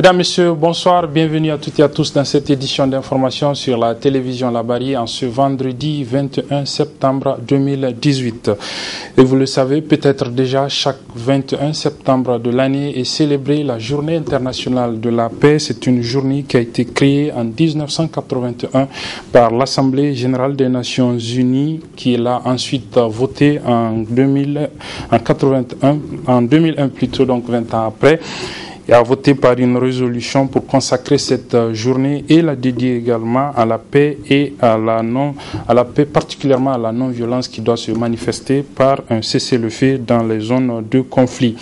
Mesdames, Messieurs, bonsoir, bienvenue à toutes et à tous dans cette édition d'information sur la télévision Labari en ce vendredi 21 septembre 2018. Et vous le savez peut-être déjà, chaque 21 septembre de l'année est célébrée la Journée internationale de la paix. C'est une journée qui a été créée en 1981 par l'Assemblée générale des Nations unies, qui l'a ensuite votée en 2001 plutôt, donc 20 ans après, et a voté par une résolution pour consacrer cette journée et la dédier également à la paix et à la paix, particulièrement à la non-violence qui doit se manifester par un cessez-le-feu dans les zones de conflit.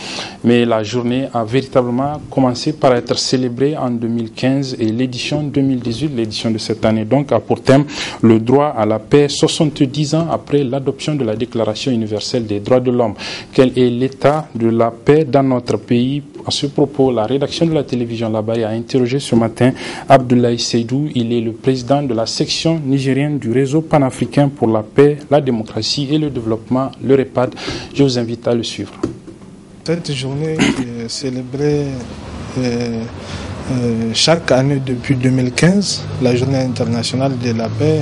Mais la journée a véritablement commencé par être célébrée en 2015 et l'édition 2018, l'édition de cette année donc, a pour thème le droit à la paix 70 ans après l'adoption de la Déclaration universelle des droits de l'homme. Quel est l'état de la paix dans notre pays? À ce propos, la rédaction de la télévision Labari a interrogé ce matin Abdoulaye Seydou. Il est le président de la section nigérienne du réseau panafricain pour la paix, la démocratie et le développement, le REPAD. Je vous invite à le suivre. Cette journée est célébrée chaque année depuis 2015. La journée internationale de la paix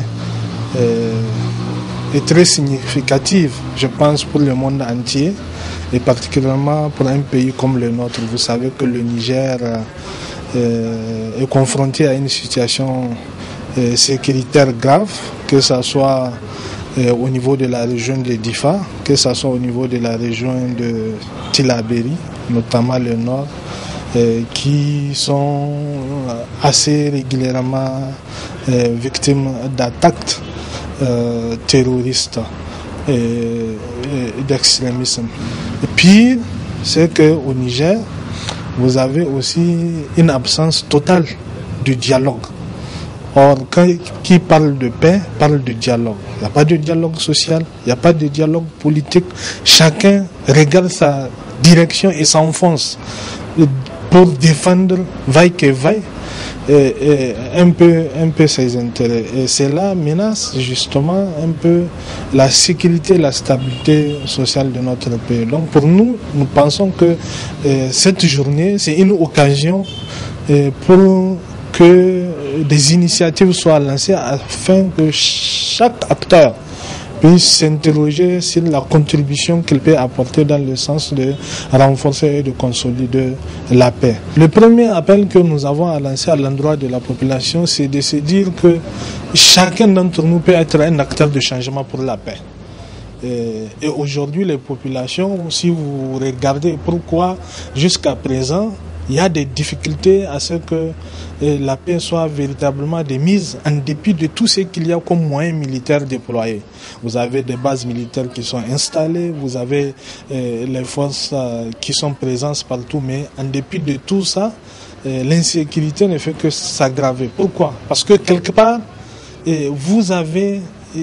est très significative, je pense, pour le monde entier. Et particulièrement pour un pays comme le nôtre. Vous savez que le Niger est confronté à une situation sécuritaire grave, que ce soit au niveau de la région de Difa, que ce soit au niveau de la région de Tillabéri, notamment le nord, qui sont assez régulièrement victimes d'attaques terroristes et d'extrémisme. Et pire, c'est qu'au Niger, vous avez aussi une absence totale de dialogue. Or, qui parle de paix, parle de dialogue. Il n'y a pas de dialogue social, il n'y a pas de dialogue politique. Chacun regarde sa direction et s'enfonce pour défendre, vaille que vaille, un peu ses intérêts. Et cela menace justement un peu la sécurité, la stabilité sociale de notre pays. Donc pour nous, nous pensons que cette journée, c'est une occasion pour que des initiatives soient lancées afin que chaque acteur puisse s'interroger sur la contribution qu'il peut apporter dans le sens de renforcer et de consolider la paix. Le premier appel que nous avons à lancer à l'endroit de la population, c'est de se dire que chacun d'entre nous peut être un acteur de changement pour la paix. Et aujourd'hui, les populations, si vous regardez pourquoi jusqu'à présent, il y a des difficultés à ce que la paix soit véritablement démise en dépit de tout ce qu'il y a comme moyens militaires déployés. Vous avez des bases militaires qui sont installées, vous avez les forces qui sont présentes partout, mais en dépit de tout ça, l'insécurité ne fait que s'aggraver. Pourquoi? Parce que quelque part, vous avez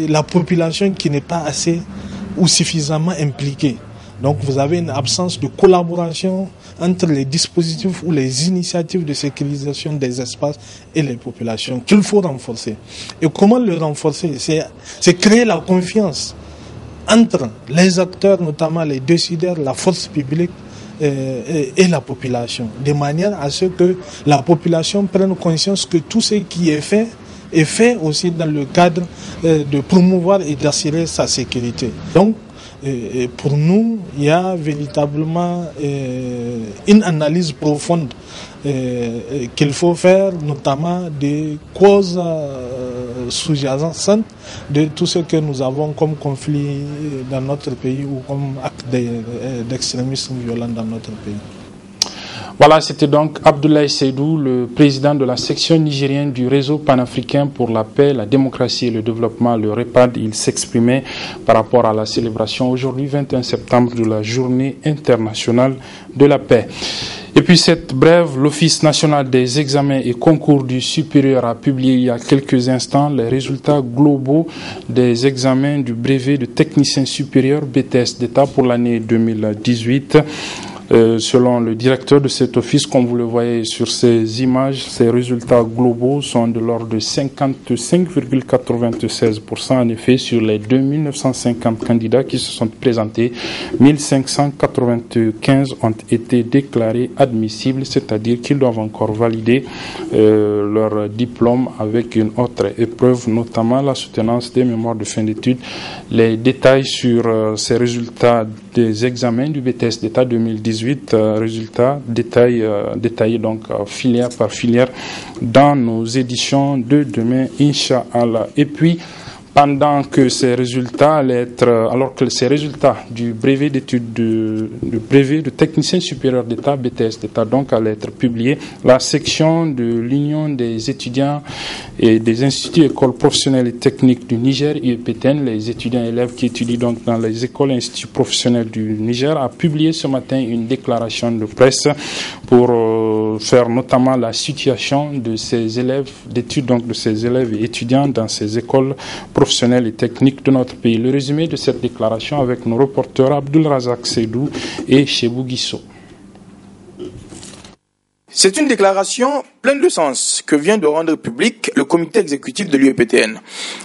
la population qui n'est pas assez ou suffisamment impliquée. Donc vous avez une absence de collaboration entre les dispositifs ou les initiatives de sécurisation des espaces et les populations qu'il faut renforcer. Et comment le renforcer? C'est créer la confiance entre les acteurs, notamment les décideurs, la force publique et la population, de manière à ce que la population prenne conscience que tout ce qui est fait aussi dans le cadre de promouvoir et d'assurer sa sécurité. Donc, et pour nous, il y a véritablement une analyse profonde qu'il faut faire, notamment des causes sous-jacentes de tout ce que nous avons comme conflit dans notre pays ou comme acte d'extrémisme violent dans notre pays. Voilà, c'était donc Abdoulaye Seydou, le président de la section nigérienne du réseau panafricain pour la paix, la démocratie et le développement, le REPAD. Il s'exprimait par rapport à la célébration aujourd'hui, 21 septembre, de la Journée internationale de la paix. Et puis cette brève, l'Office national des examens et concours du supérieur a publié il y a quelques instants les résultats globaux des examens du brevet de technicien supérieur BTS d'État pour l'année 2018. Selon le directeur de cet office, comme vous le voyez sur ces images, ces résultats globaux sont de l'ordre de 55,96%. En effet, sur les 2950 candidats qui se sont présentés, 1595 ont été déclarés admissibles, c'est-à-dire qu'ils doivent encore valider leur diplôme avec une autre épreuve, notamment la soutenance des mémoires de fin d'études. Les détails sur ces résultats des examens du BTS d'État 2018, résultats détaillés donc filière par filière dans nos éditions de demain, Inch'Allah. Et puis, alors que ces résultats du brevet d'études du brevet de technicien supérieur d'État, BTS d'État, donc allaient être publiés, la section de l'Union des étudiants et des instituts et écoles professionnelles et techniques du Niger, UEPTN, les étudiants et élèves qui étudient donc dans les écoles et instituts professionnels du Niger, a publié ce matin une déclaration de presse pour faire notamment la situation de ces élèves d'études, donc de ces élèves et étudiants dans ces écoles professionnelles et techniques de notre pays. Le résumé de cette déclaration avec nos reporters Abdul Razak Seydou et Chebou Guisso. C'est une déclaration pleine de sens que vient de rendre publique le comité exécutif de l'UEPTN.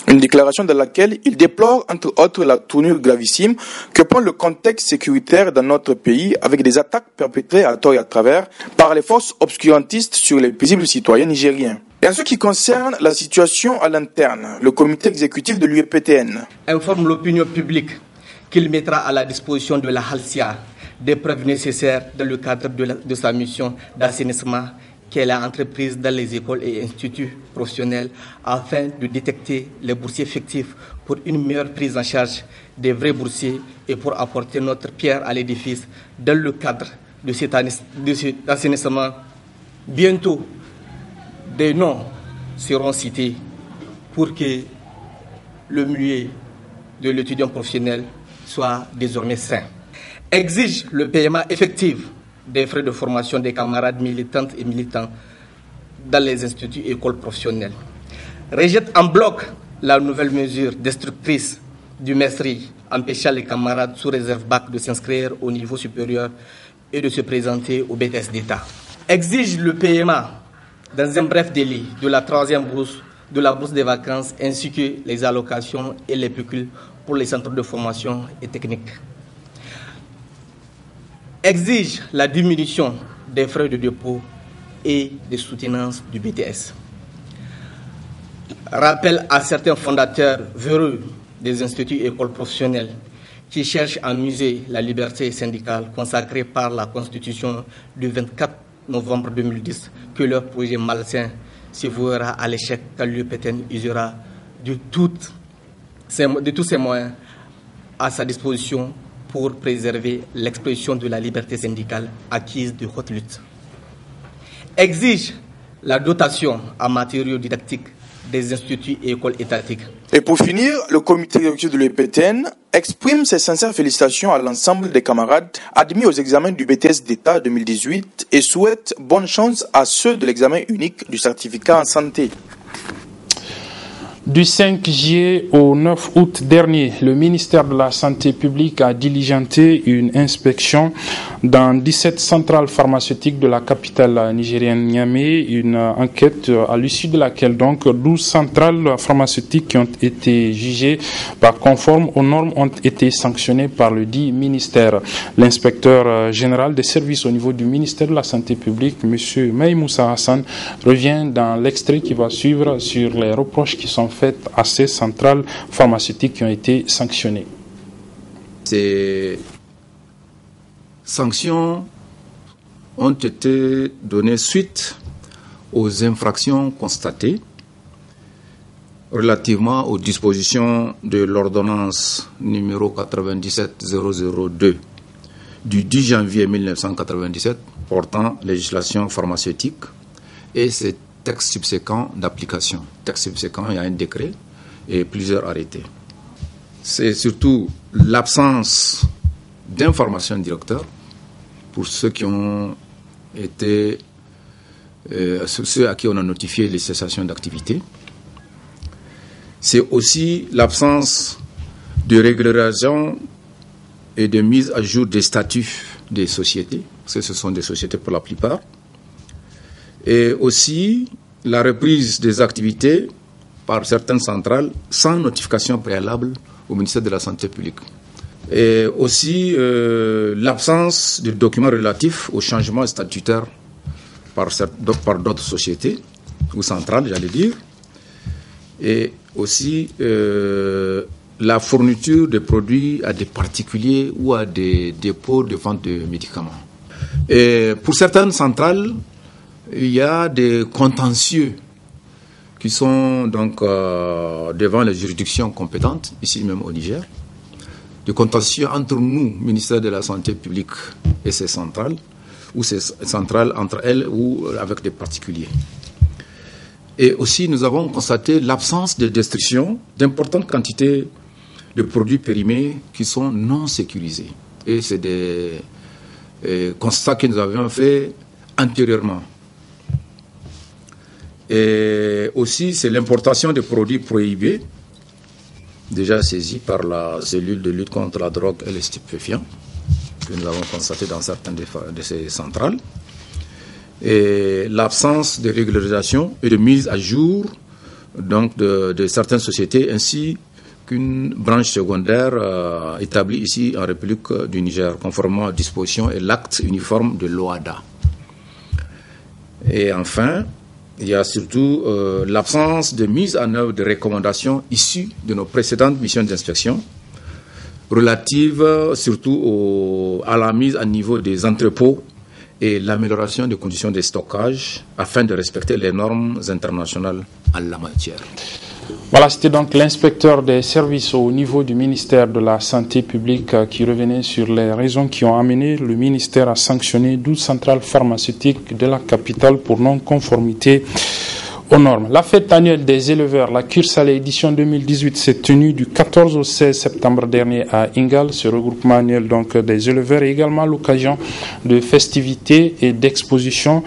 Une déclaration dans laquelle il déplore entre autres la tournure gravissime que prend le contexte sécuritaire dans notre pays avec des attaques perpétrées à tort et à travers par les forces obscurantistes sur les paisibles citoyens nigériens. Et en ce qui concerne la situation à l'interne, le comité exécutif de l'UEPTN informe l'opinion publique qu'il mettra à la disposition de la Halcia des preuves nécessaires dans le cadre de sa mission d'assainissement qu'elle a entreprise dans les écoles et instituts professionnels afin de détecter les boursiers fictifs pour une meilleure prise en charge des vrais boursiers et pour apporter notre pierre à l'édifice dans le cadre de cet assainissement. Bientôt, des noms seront cités pour que le milieu de l'étudiant professionnel soit désormais sain. Exige le paiement effectif des frais de formation des camarades militantes et militants dans les instituts et écoles professionnelles. Rejette en bloc la nouvelle mesure destructrice du MESRI empêchant les camarades sous réserve bac de s'inscrire au niveau supérieur et de se présenter au BTS d'État. Exige le paiement dans un bref délai de la troisième bourse, de la bourse des vacances, ainsi que les allocations et les pécules pour les centres de formation et techniques. Exige la diminution des frais de dépôt et de soutenance du BTS. Rappelle à certains fondateurs véreux des instituts et écoles professionnelles qui cherchent à muser la liberté syndicale consacrée par la Constitution du 24 novembre 2010 que leur projet malsain se vouera à l'échec quand l'UEPTN usera de tous ses moyens à sa disposition pour préserver l'expression de la liberté syndicale acquise de haute lutte. Exige la dotation en matériaux didactiques des instituts et écoles étatiques. Et pour finir, le comité exécutif de l'UEPTN exprime ses sincères félicitations à l'ensemble des camarades admis aux examens du BTS d'État 2018 et souhaite bonne chance à ceux de l'examen unique du certificat en santé. Du 5 juillet au 9 août dernier, le ministère de la Santé publique a diligenté une inspection dans 17 centrales pharmaceutiques de la capitale nigérienne Niamey, une enquête à l'issue de laquelle donc 12 centrales pharmaceutiques qui ont été jugées pas conformes aux normes ont été sanctionnées par le dit ministère. L'inspecteur général des services au niveau du ministère de la Santé publique, M. Maïmoussa Hassan, revient dans l'extrait qui va suivre sur les reproches qui sont faites à ces centrales pharmaceutiques qui ont été sanctionnées. Ces sanctions ont été données suite aux infractions constatées relativement aux dispositions de l'ordonnance numéro 97-002 du 10 janvier 1997 portant législation pharmaceutique et ses textes subséquents d'application. Textes subséquents, il y a un décret et plusieurs arrêtés. C'est surtout l'absence d'informations directeurs pour ceux qui ont été, ceux à qui on a notifié les cessations d'activité. C'est aussi l'absence de régularisation et de mise à jour des statuts des sociétés, parce que ce sont des sociétés pour la plupart. Et aussi la reprise des activités par certaines centrales sans notification préalable au ministère de la Santé publique. Et aussi l'absence de documents relatifs au changement statutaire par d'autres sociétés, ou centrales, j'allais dire. Et aussi la fourniture de produits à des particuliers ou à des dépôts de vente de médicaments. Et pour certaines centrales, il y a des contentieux qui sont donc devant les juridictions compétentes, ici même au Niger. Des contentieux entre nous, ministère de la Santé publique, et ces centrales, ou ces centrales entre elles ou avec des particuliers. Et aussi, nous avons constaté l'absence de destruction d'importantes quantités de produits périmés qui sont non sécurisés. Et c'est des constats que nous avions fait antérieurement. Et aussi, c'est l'importation de produits prohibés, déjà saisis par la cellule de lutte contre la drogue et les stupéfiants, que nous avons constaté dans certaines de ces centrales. Et l'absence de régularisation et de mise à jour donc de certaines sociétés, ainsi qu'une branche secondaire établie ici en République du Niger, conformément aux dispositions et l'acte uniforme de l'OADA. Et enfin, il y a surtout l'absence de mise en œuvre de recommandations issues de nos précédentes missions d'inspection, relatives surtout à la mise à niveau des entrepôts et l'amélioration des conditions de stockage afin de respecter les normes internationales en la matière. Voilà, c'était donc l'inspecteur des services au niveau du ministère de la Santé publique qui revenait sur les raisons qui ont amené le ministère à sanctionner 12 centrales pharmaceutiques de la capitale pour non-conformité aux normes. La fête annuelle des éleveurs, la Cure Salée édition 2018, s'est tenue du 14 au 16 septembre dernier à Ingal. Ce regroupement annuel donc des éleveurs est également l'occasion de festivités et d'expositions.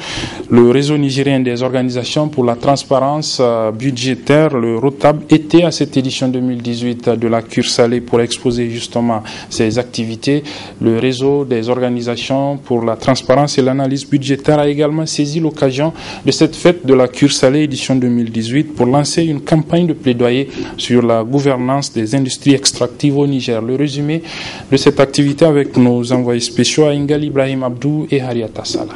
Le réseau nigérien des organisations pour la transparence budgétaire, le ROTAB, était à cette édition 2018 de la Cure Salée pour exposer justement ses activités. Le réseau des organisations pour la transparence et l'analyse budgétaire a également saisi l'occasion de cette fête de la Cure Salée édition 2018 pour lancer une campagne de plaidoyer sur la gouvernance des industries extractives au Niger. Le résumé de cette activité avec nos envoyés spéciaux à Ingal Ibrahim Abdou et Hariata Sala.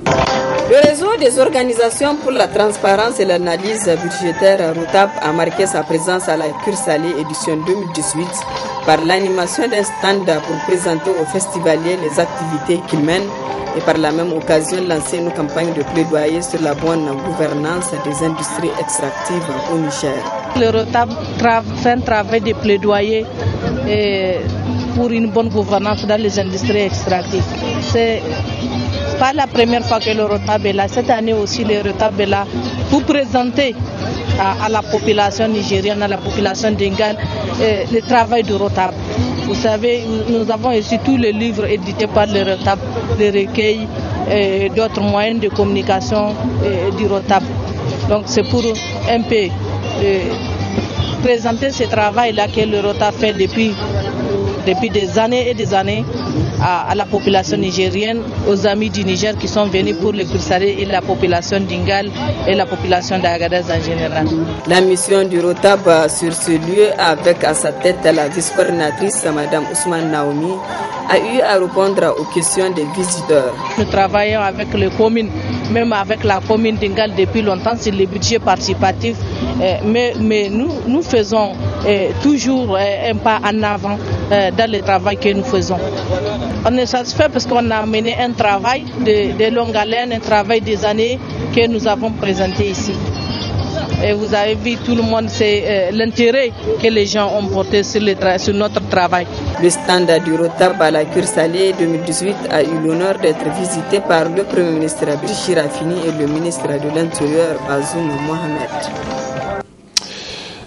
Le réseau des organisations pour la transparence et l'analyse budgétaire ROTAB a marqué sa présence à la Cure Salée édition 2018 par l'animation d'un stand pour présenter aux festivaliers les activités qu'ils mènent et par la même occasion lancer une campagne de plaidoyer sur la bonne gouvernance des industries extractives au Niger. Le ROTAB fait un travail de plaidoyer pour une bonne gouvernance dans les industries extractives. C'est pas la première fois que le ROTAB est là. Cette année aussi, le ROTAB est là pour présenter à la population nigérienne, à la population d'Ingal, le travail du ROTAB. Vous savez, nous avons ici tous les livres édités par le ROTAB, les recueils et d'autres moyens de communication du ROTAB. Donc c'est pour un peu présenter ce travail-là que le ROTAB fait depuis des années et des années à la population nigérienne, aux amis du Niger qui sont venus pour le Cure Salée et la population d'Ingal et la population d'Agadez en général. La mission du ROTAB sur ce lieu, avec à sa tête la vice-coordinatrice Mme Ousmane Naomi, a eu à répondre aux questions des visiteurs. Nous travaillons avec les communes, même avec la commune d'Ingal depuis longtemps sur les budgets participatifs, mais nous faisons toujours un pas en avant dans le travail que nous faisons. On est satisfait parce qu'on a mené un travail de longue haleine, un travail des années que nous avons présenté ici. Et vous avez vu, tout le monde, c'est l'intérêt que les gens ont porté sur notre travail. Le stand du ROTAB à la Cure Salée 2018 a eu l'honneur d'être visité par le Premier ministre Brichi Rafini et le ministre de l'Intérieur Bazoum Mohamed.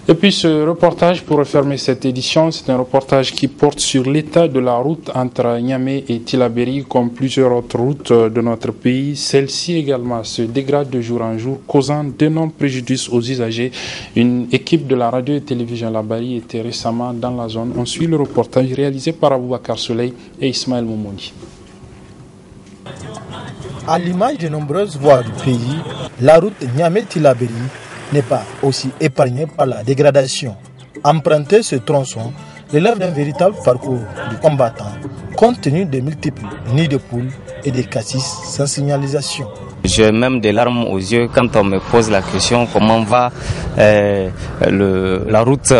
Et puis ce reportage, pour refermer cette édition, c'est un reportage qui porte sur l'état de la route entre Niamey et Tillabéri, comme plusieurs autres routes de notre pays. Celle-ci également se dégrade de jour en jour, causant d'énormes préjudices aux usagers. Une équipe de la radio et télévision Labari était récemment dans la zone. On suit le reportage réalisé par Aboubakar Soleil et Ismaël Moumouni. À l'image de nombreuses voies du pays, la route Niamey-Tillabéri n'est pas aussi épargné par la dégradation. Emprunter ce tronçon relève d'un véritable parcours du combattant, compte tenu des multiples nids de poules et des cassis sans signalisation. J'ai même des larmes aux yeux quand on me pose la question comment va la route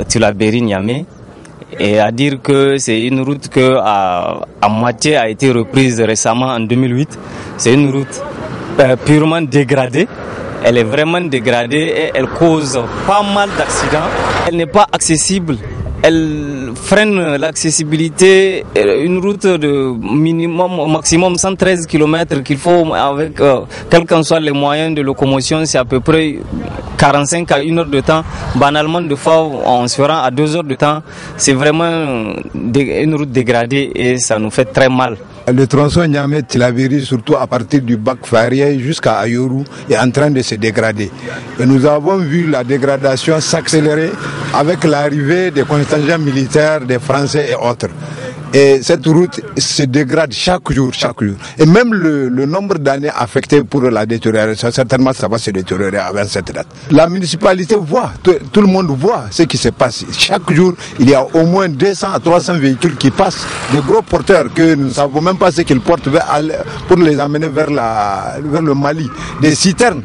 Tillabéri-Niamey, et à dire que c'est une route que à moitié a été reprise récemment en 2008. C'est une route purement dégradée. Elle est vraiment dégradée et elle cause pas mal d'accidents. Elle n'est pas accessible. Elle freine l'accessibilité. Une route de minimum, au maximum 113 km qu'il faut avec, quels qu'en soient les moyens de locomotion, c'est à peu près 45 à 1 heure de temps. Banalement, de fois, on se fera à 2 heures de temps. C'est vraiment une route dégradée et ça nous fait très mal. Le tronçon Niamey-Tillabéri, surtout à partir du bac Faria jusqu'à Ayoru, est en train de se dégrader. Et nous avons vu la dégradation s'accélérer avec l'arrivée des contingents militaires, des Français et autres. Et cette route se dégrade chaque jour. Et même le nombre d'années affectées pour la détérioration, certainement ça va se détériorer avant cette date. La municipalité voit, tout le monde voit ce qui se passe. Chaque jour, il y a au moins 200 à 300 véhicules qui passent, des gros porteurs que nous ne savons même pas ce qu'ils portent pour les amener vers le Mali. Des citernes,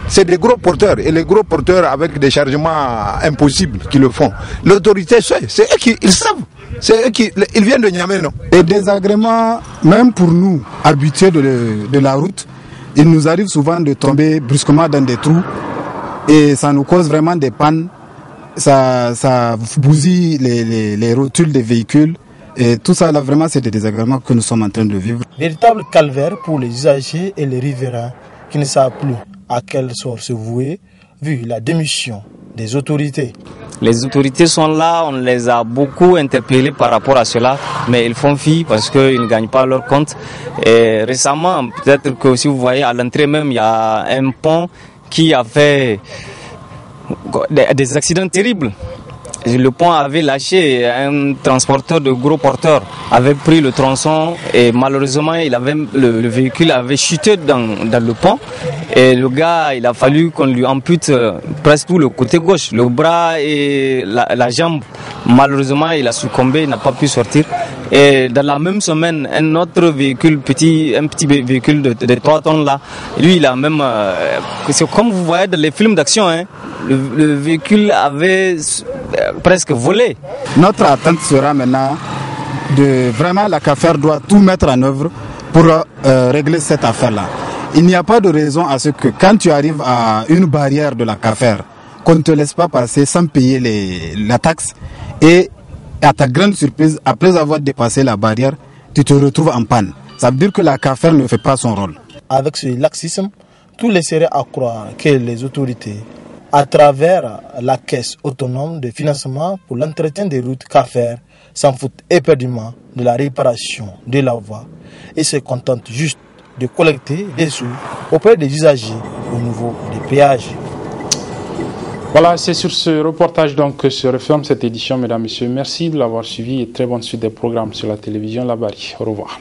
c'est des gros porteurs. Et les gros porteurs avec des chargements impossibles qui le font. L'autorité sait, c'est eux qui ils savent. C'est eux ils viennent de Niamey, non? Les désagréments, même pour nous, habitués de la route, il nous arrive souvent de tomber brusquement dans des trous et ça nous cause vraiment des pannes. Ça bousille les rotules des véhicules et tout ça, là, vraiment, c'est des désagréments que nous sommes en train de vivre. Véritable calvaire pour les usagers et les riverains qui ne savent plus à quel sort se vouer vu la démission des autorités. Les autorités sont là, on les a beaucoup interpellés par rapport à cela, mais ils font fi parce qu'ils ne gagnent pas leur compte. Et récemment, peut-être que si vous voyez à l'entrée même, il y a un pont qui a fait des accidents terribles. Le pont avait lâché, un transporteur de gros porteurs avait pris le tronçon et malheureusement le véhicule avait chuté dans le pont et le gars, il a fallu qu'on lui ampute presque tout le côté gauche, le bras et la jambe. Malheureusement, il a succombé, il n'a pas pu sortir. Et dans la même semaine, un autre véhicule, un petit véhicule de 3 tonnes là, lui il a même, c'est comme vous voyez dans les films d'action, hein, le véhicule avait presque volé. Notre attente sera maintenant vraiment la CAFER doit tout mettre en œuvre pour régler cette affaire-là. Il n'y a pas de raison à ce que quand tu arrives à une barrière de la CAFER, qu'on ne te laisse pas passer sans payer la taxe et à ta grande surprise, après avoir dépassé la barrière, tu te retrouves en panne. Ça veut dire que la CAFER ne fait pas son rôle. Avec ce laxisme, tout laisserait à croire que les autorités, à travers la caisse autonome de financement pour l'entretien des routes CAFER, s'en foutent éperdument de la réparation de la voie et se contentent juste de collecter des sous auprès des usagers au niveau des péages. Voilà, c'est sur ce reportage donc que se referme cette édition, mesdames et messieurs. Merci de l'avoir suivi et très bonne suite des programmes sur la télévision La Barry. Au revoir.